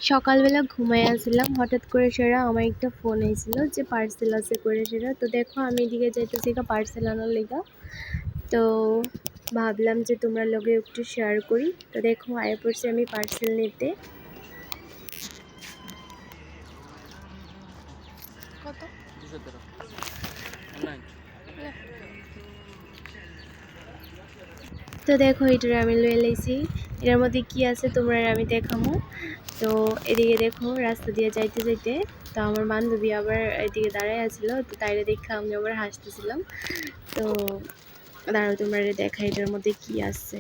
সকালবেলা ঘুমায় আসছিলাম, হঠাৎ করে সেরা আমার একটা ফোন আইছিল যে পার্সেল আছে করে সেরা। তো দেখো আমি এদিকে যাইতেছি পার্সেল আনার লেগা। তো ভাবলাম যে তোমরা লগে একটু শেয়ার করি। তো দেখো আয়া পড়ছি আমি পার্সেল নিতে। কত? 213 নাই। তো দেখো এটার আমি লয়ে লাইছি, এটার মধ্যে কি আছে তোমরা আমি দেখামো। তো এদিকে দেখো রাস্তা দিয়ে যাইতে যাইতে তো আমার বান্ধবী আবার এদিকে দাঁড়ায় আছিল, তো তাইরে দেখে আমি আবার হাসতেছিলাম। তো দাঁড়াও তোমরা দেখা এটার মধ্যে কি আছে।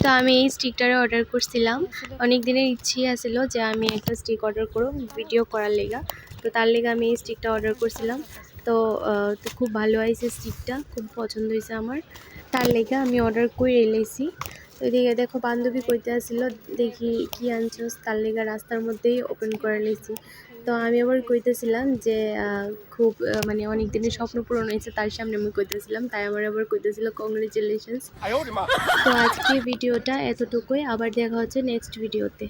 তো আমি এই স্টিকটারে অর্ডার করছিলাম, অনেক দিনের ইচ্ছে আছিল যে আমি একটা স্টিক অর্ডার করব ভিডিও করার লেগা। তো তার লেগে আমি এই স্টিকটা অর্ডার করছিলাম। তো খুব ভালো হয়েছে, স্টিকটা খুব পছন্দ হয়েছে আমার, তার লেগে আমি অর্ডার করে এলাইছি। তো এদিকে দেখো বান্ধবী কইতে আসছিল দেখি কি আনছোস, তার লেগে রাস্তার মধ্যেই ওপেন করে নিয়েছি। তো আমি আবার কইতেছিলাম যে খুব মানে অনেক দিনের স্বপ্ন পূরণ হয়েছে, তার সামনে আমি কইতেছিলাম, তাই আমার আবার কইতেছিল কংগ্রেচুলেশনস। তো আজকে ভিডিওটা এতটুকুই, আবার দেখা হচ্ছে নেক্সট ভিডিওতে।